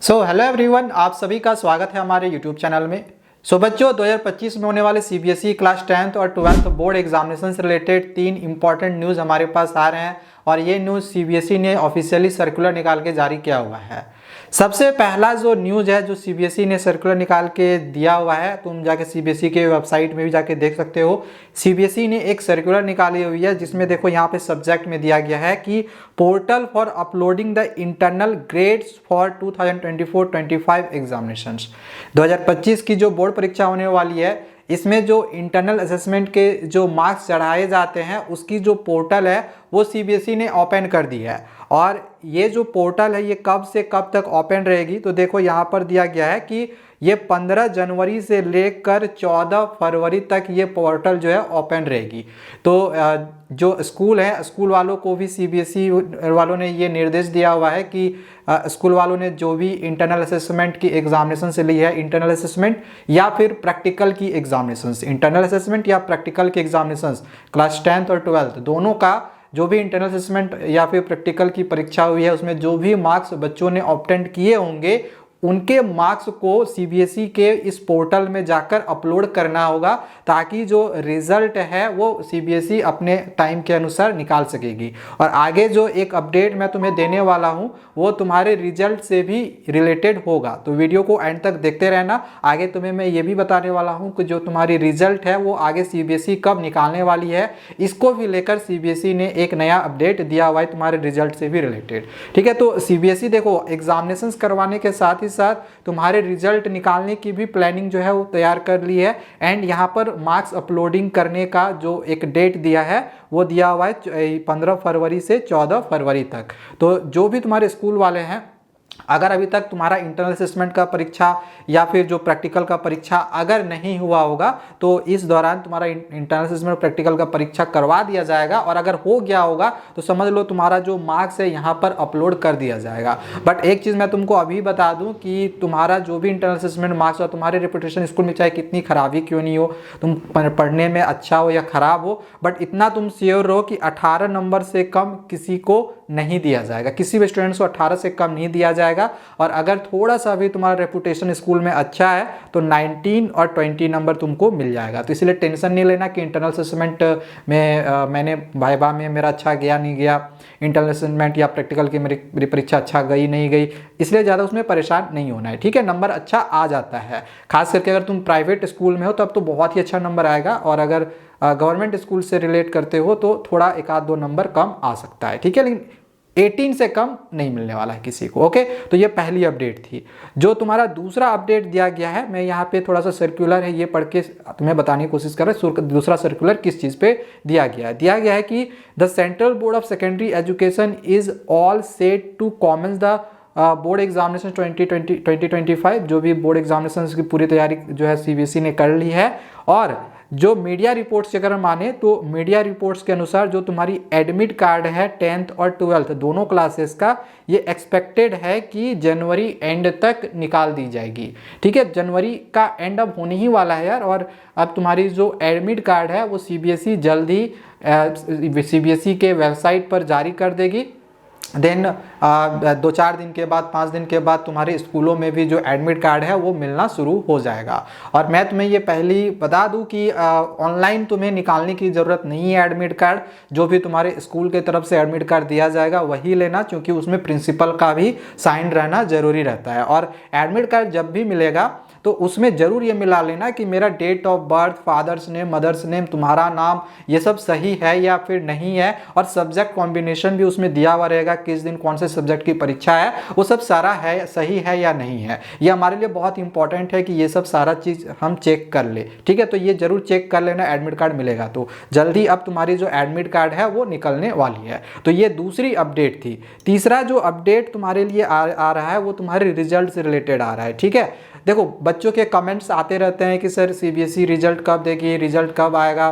Hello everyone, आप सभी का स्वागत है हमारे यूट्यूब चैनल में। बच्चों, 2025 में होने वाले सीबीएसई क्लास 10th और 12th बोर्ड एग्जामिनेशन से रिलेटेड 3 इंपॉर्टेंट न्यूज़ हमारे पास आ रहे हैं और ये न्यूज़ सीबीएसई ने ऑफिशियली सर्कुलर निकाल के जारी किया हुआ है। सबसे पहला जो न्यूज़ है जो सीबीएसई ने सर्कुलर निकाल के दिया हुआ है, तुम जाके सीबीएसई के वेबसाइट में भी जाके देख सकते हो। सीबीएसई ने एक सर्कुलर निकाली हुई है जिसमें देखो यहाँ पे सब्जेक्ट में दिया गया है कि portal for uploading the internal grades for 2024-25 examinations. 2025 की जो बोर्ड परीक्षा होने वाली है, इसमें जो इंटरनल असेसमेंट के जो मार्क्स चढ़ाए जाते हैं उसकी जो पोर्टल है वो सीबीएसई ने ओपन कर दी है। और ये जो पोर्टल है ये कब से कब तक ओपन रहेगी, तो देखो यहाँ पर दिया गया है कि ये 15 जनवरी से लेकर 14 फरवरी तक ये पोर्टल जो है ओपन रहेगी। तो जो स्कूल है, स्कूल वालों को भी सीबीएसई वालों ने ये निर्देश दिया हुआ है कि स्कूल वालों ने जो भी इंटरनल असेसमेंट की एग्जामिनेशन से ली है, इंटरनल असेसमेंट या फिर प्रैक्टिकल की एग्जामिनेशंस, इंटरनल असेसमेंट या प्रैक्टिकल की एग्जामिनेशंस क्लास 10th और 12th दोनों का जो भी इंटरनल असेसमेंट या फिर प्रैक्टिकल की परीक्षा हुई है उसमें जो भी मार्क्स बच्चों ने ऑब्टेन किए होंगे उनके मार्क्स को सीबीएसई के इस पोर्टल में जाकर अपलोड करना होगा, ताकि जो रिजल्ट है वो सीबीएसई अपने टाइम के अनुसार निकाल सकेगी। और आगे जो एक अपडेट मैं तुम्हें देने वाला हूं वो तुम्हारे रिजल्ट से भी रिलेटेड होगा, तो वीडियो को एंड तक देखते रहना। आगे तुम्हें मैं ये भी बताने वाला हूं कि जो तुम्हारी रिजल्ट है वो आगे सीबीएसई कब निकालने वाली है, इसको भी लेकर सीबीएसई ने एक नया अपडेट दिया हुआ है तुम्हारे रिजल्ट से भी रिलेटेड। ठीक है, तो सीबीएसई देखो एग्जामिनेशंस करवाने के साथ साथ तुम्हारे रिजल्ट निकालने की भी प्लानिंग जो है वो तैयार कर ली है। एंड यहाँ पर मार्क्स अपलोडिंग करने का जो एक डेट दिया है वो दिया हुआ है 15 फरवरी से 14 फरवरी तक। तो जो भी तुम्हारे स्कूल वाले हैं, अगर अभी तक तुम्हारा इंटरनल असेसमेंट का परीक्षा या फिर जो प्रैक्टिकल का परीक्षा अगर नहीं हुआ होगा तो इस दौरान तुम्हारा इंटरनल असेसमेंट और प्रैक्टिकल का परीक्षा करवा दिया जाएगा, और अगर हो गया होगा तो समझ लो तुम्हारा जो मार्क्स है यहाँ पर अपलोड कर दिया जाएगा। बट एक चीज़ मैं तुमको अभी बता दूं कि तुम्हारा जो भी इंटरनल असेसमेंट मार्क्स और तुम्हारी रेपुटेशन स्कूल में चाहे कितनी खराबी क्यों नहीं हो, तुम पढ़ने में अच्छा हो या खराब हो, बट इतना तुम श्योर रहो कि 18 नंबर से कम किसी को नहीं दिया जाएगा, किसी भी स्टूडेंट्स को 18 से कम नहीं दिया जाएगा। और अगर थोड़ा सा भी तुम्हारा रेपुटेशन स्कूल में अच्छा है तो 19 और 20 नंबर तुमको मिल जाएगा। तो इसलिए टेंशन नहीं लेना कि इंटरनल असेसमेंट में मैंने वाइवा में मेरा अच्छा गया नहीं गया, इंटरनल असेसमेंट या प्रैक्टिकल की मेरी परीक्षा अच्छा गई नहीं गई, इसलिए ज़्यादा उसमें परेशान नहीं होना है। ठीक है, नंबर अच्छा आ जाता है, खास करके अगर तुम प्राइवेट स्कूल में हो तब तो बहुत ही अच्छा नंबर आएगा, और अगर गवर्नमेंट स्कूल से रिलेट करते हो तो थोड़ा 1-2 नंबर कम आ सकता है। ठीक है, लेकिन 18 से कम नहीं मिलने वाला है किसी को। ओके, तो ये पहली अपडेट थी। जो तुम्हारा दूसरा अपडेट दिया गया है, मैं यहाँ पे थोड़ा सा सर्कुलर है ये पढ़ के तुम्हें बताने की कोशिश कर रहा हूँ। दूसरा सर्कुलर किस चीज़ पे दिया गया है कि the central board of secondary education is all set to commence the board examination 2025। जो भी बोर्ड एग्जामिनेशन की पूरी तैयारी जो है सीबीएसई ने कर ली है। और जो मीडिया रिपोर्ट्स अगर माने तो मीडिया रिपोर्ट्स के अनुसार जो तुम्हारी एडमिट कार्ड है 10th और 12th दोनों क्लासेस का, ये एक्सपेक्टेड है कि जनवरी एंड तक निकाल दी जाएगी। ठीक है, जनवरी का एंड अब होने ही वाला है यार, और अब तुम्हारी जो एडमिट कार्ड है वो सीबीएसई जल्द ही सीबीएसई के वेबसाइट पर जारी कर देगी। देन 2-4 दिन के बाद, 5 दिन के बाद तुम्हारे स्कूलों में भी जो एडमिट कार्ड है वो मिलना शुरू हो जाएगा। और मैं तुम्हें ये पहले ही बता दूं कि ऑनलाइन तुम्हें निकालने की ज़रूरत नहीं है एडमिट कार्ड। जो भी तुम्हारे स्कूल की तरफ से एडमिट कार्ड दिया जाएगा वही लेना, क्योंकि उसमें प्रिंसिपल का भी साइन रहना ज़रूरी रहता है। और एडमिट कार्ड जब भी मिलेगा तो उसमें ज़रूर ये मिला लेना कि मेरा date of birth, father's name, mother's name, तुम्हारा नाम, ये सब सही है या फिर नहीं है, और सब्जेक्ट कॉम्बिनेशन भी उसमें दिया हुआ रहेगा, किस दिन कौन से सब्जेक्ट की परीक्षा है, वो सब सारा है सही है या नहीं है। ये हमारे लिए बहुत इंपॉर्टेंट है कि ये सब सारा चीज़ हम चेक कर ले। ठीक है, तो ये जरूर चेक कर लेना एडमिट कार्ड मिलेगा तो। जल्दी अब तुम्हारी जो एडमिट कार्ड है वो निकलने वाली है। तो ये दूसरी अपडेट थी। तीसरा जो अपडेट तुम्हारे लिए आ रहा है वो तुम्हारे रिजल्ट से रिलेटेड आ रहा है। ठीक है, देखो बच्चों के कमेंट्स आते रहते हैं कि सर सीबीएसई रिजल्ट कब देगी, रिजल्ट कब आएगा।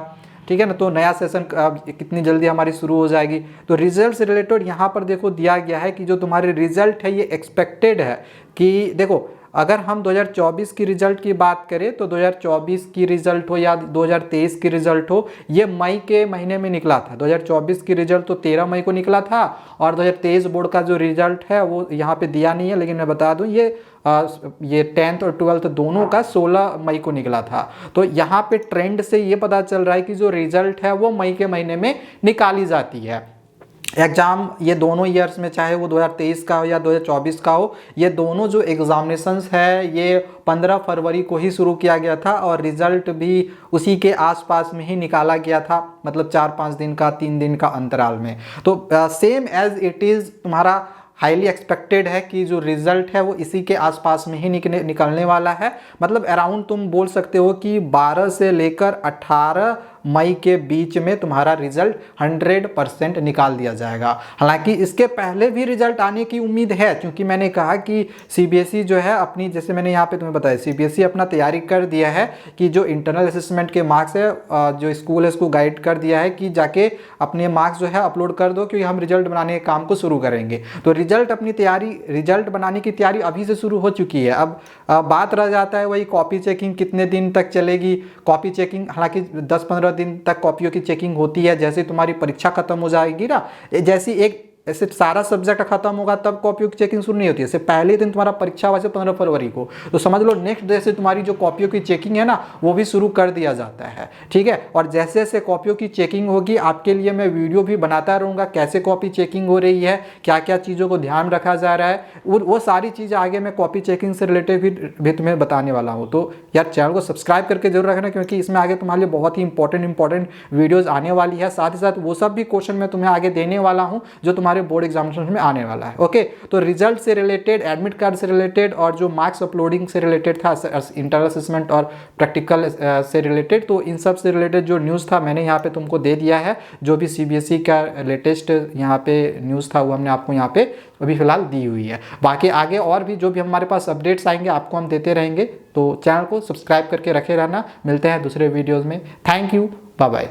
ठीक है ना, तो नया सेशन कितनी जल्दी हमारी शुरू हो जाएगी। तो रिजल्ट से रिलेटेड यहाँ पर देखो दिया गया है कि जो तुम्हारे रिजल्ट है ये एक्सपेक्टेड है कि देखो अगर हम 2024 की रिजल्ट की बात करें तो 2024 की रिजल्ट हो या 2023 की रिजल्ट हो, ये मई के महीने में निकला था। 2024 की रिजल्ट तो 13 मई को निकला था और 2023 बोर्ड का जो रिजल्ट है वो यहाँ पे दिया नहीं है, लेकिन मैं बता दूं ये 10th और 12th दोनों का 16 मई को निकला था। तो यहाँ पे ट्रेंड से ये पता चल रहा है कि जो रिजल्ट है वो मई के महीने में निकाली जाती है। एग्ज़ाम ये दोनों ईयर्स में, चाहे वो 2023 का हो या 2024 का हो, ये दोनों जो एग्जामिनेशंस है ये 15 फरवरी को ही शुरू किया गया था और रिजल्ट भी उसी के आसपास में ही निकाला गया था, मतलब 4-5 दिन का, 3 दिन का अंतराल में। तो सेम एज इट इज़ तुम्हारा हाईली एक्सपेक्टेड है कि जो रिजल्ट है वो इसी के आसपास में ही निकलने वाला है। मतलब अराउंड तुम बोल सकते हो कि 12 से लेकर 18 मई के बीच में तुम्हारा रिजल्ट 100% निकाल दिया जाएगा। हालांकि इसके पहले भी रिजल्ट आने की उम्मीद है, क्योंकि मैंने कहा कि सीबीएसई जो है अपनी, जैसे मैंने यहाँ पे तुम्हें बताया, सीबीएसई अपना तैयारी कर दिया है कि जो इंटरनल असेसमेंट के मार्क्स है, जो स्कूल है उसको गाइड कर दिया है कि जाके अपने मार्क्स जो है अपलोड कर दो, क्योंकि हम रिजल्ट बनाने के काम को शुरू करेंगे। तो रिजल्ट बनाने की तैयारी अभी से शुरू हो चुकी है। अब बात रह जाता है वही कॉपी चेकिंग कितने दिन तक चलेगी। कॉपी चेकिंग हालांकि 10-15 दिन तक कॉपियों की चेकिंग होती है। जैसे तुम्हारी परीक्षा खत्म हो जाएगी ना, जैसे ऐसे सारा सब्जेक्ट खत्म होगा तब कॉपियों की चेकिंग शुरू नहीं होती है, इससे पहले दिन तुम्हारा परीक्षा वैसे 15 फरवरी को, तो समझ लो नेक्स्ट डे से तुम्हारी जो कॉपियों की चेकिंग है ना वो भी शुरू कर दिया जाता है। ठीक है, और जैसे जैसे कॉपियों की चेकिंग होगी आपके लिए मैं वीडियो भी बनाता रहूँगा, कैसे कॉपी चेकिंग हो रही है, क्या क्या चीज़ों को ध्यान रखा जा रहा है, वो सारी चीज़ें आगे मैं कॉपी चेकिंग से रिलेटेड भी तुम्हें बताने वाला हूँ। तो यार चैनल को सब्सक्राइब करके जरूर रखना, क्योंकि इसमें आगे तुम्हारे लिए बहुत ही इंपॉर्टेंट वीडियोज़ आने वाली है। साथ ही साथ वो सब भी क्वेश्चन मैं तुम्हें आगे देने वाला हूँ जो तुम्हारे बोर्ड एग्जामिनेशन में आने वाला है। ओके, तो रिजल्ट से रिलेटेड, एडमिट कार्ड से रिलेटेड और जो मार्क्स अपलोडिंग से रिलेटेड था, इंटरनल असेसमेंट और प्रैक्टिकल से रिलेटेड, तो इन सब से रिलेटेड जो न्यूज़ था मैंने यहाँ पे तुमको दे दिया है। जो भी सीबीएसई का लेटेस्ट यहाँ पे न्यूज़ था वो हमने आपको यहाँ पे अभी फिलहाल दी हुई है। बाकी आगे और भी जो भी हमारे पास अपडेट्स आएंगे आपको हम देते रहेंगे। तो चैनल को सब्सक्राइब करके रखे रहना। मिलते हैं दूसरे वीडियोज़ में। Thank you, bye bye.